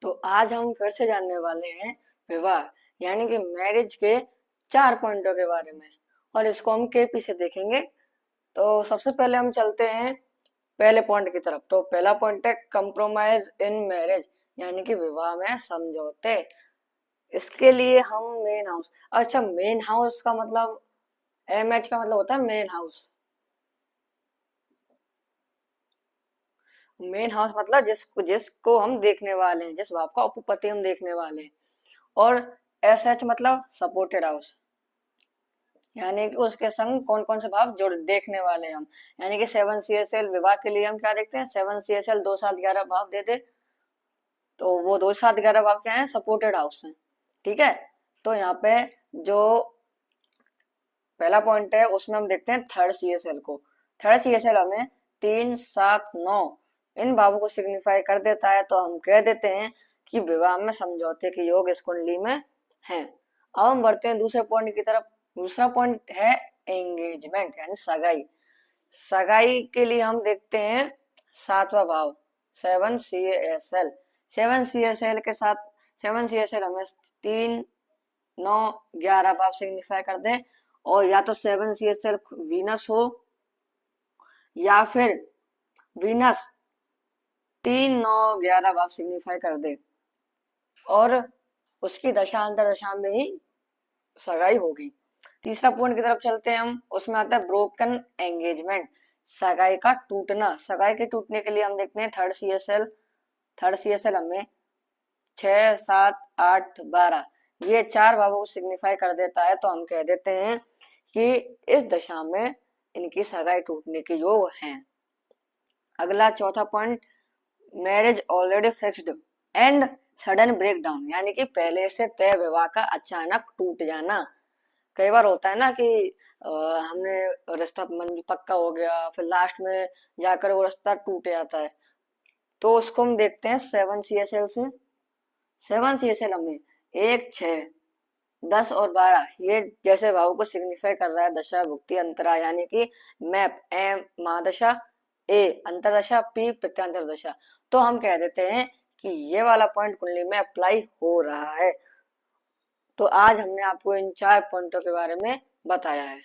तो आज हम फिर से जानने वाले हैं विवाह यानी कि मैरिज के 4 पॉइंटों के बारे में, और इसको हम केपी से देखेंगे। तो सबसे पहले हम चलते हैं पहले पॉइंट की तरफ। तो पहला पॉइंट है कंप्रोमाइज इन मैरिज यानी कि विवाह में समझौते। इसके लिए हम मेन हाउस, अच्छा मेन हाउस का मतलब MH का मतलब होता है मेन हाउस। मेन हाउस मतलब जिसको जिसको हम देखने वाले हैं, जिस भाव का उपपत्ति हम देखने वाले हैं। और SH मतलब सपोर्टेड हाउस, यानी कि उसके संग कौन कौन से भाव जुड़ देखने वाले हैं हम। यानी कि 7 CSL विवाह के लिए हम क्या देखते हैं, 7 CSL 2 7 11 भाव दे दे, तो वो 2 7 11 भाव क्या है, सपोर्टेड हाउस है। ठीक है। तो यहाँ पे जो पहला पॉइंट है उसमें हम देखते हैं थर्ड CSL को। थर्ड CSL हमें 3 7 9 इन भावों को सिग्निफाई कर देता है, तो हम कह देते हैं कि विवाह में समझौते के योग इस कुंडली में हैं। अब हम बढ़ते हैं दूसरे पॉइंट की तरफ। दूसरा पॉइंट है एंगेजमेंट यानी सगाई। सगाई के लिए हम देखते हैं 7वां भाव 7 CSL। 7 CSL के साथ 7 CSL हमें 3 9 11 भाव सिग्निफाई कर दे, और या तो 7 CSL वीनस हो या फिर वीनस 3 9 11 भाव सिग्निफाई कर दे, और उसकी दशा अंतर दशा में ही सगाई होगी। तीसरा पॉइंट की तरफ चलते हैं हम, उसमें आता है ब्रोकन एंगेजमेंट, सगाई का टूटना। सगाई के टूटने के लिए हम देखते हैं थर्ड CSL। थर्ड CSL हमें 6 7 8 12 ये 4 भावों को सिग्निफाई कर देता है, तो हम कह देते हैं कि इस दशा में इनकी सगाई टूटने के योग हैं। अगला चौथा point, marriage already fixed and sudden break down, यानी कि पहले से तय विवाह का अचानक टूट जाना। कई बार होता है ना कि हमने रिश्ता पक्का हो गया, फिर लास्ट में जाकर वो रिश्ता टूट जाता है, तो उसको हम देखते हैं 7 CSL से। 7 CSL हमें 1 6 10 और 12 ये जैसे भाव को सिग्निफाई कर रहा है दशा भुक्ति अंतरा, यानी कि मैप एम महादशा, ए अंतरदशा, पी प्रत्यांतर दशा। तो हम कह देते हैं कि ये वाला पॉइंट कुंडली में अप्लाई हो रहा है। तो आज हमने आपको इन 4 पॉइंटों के बारे में बताया है।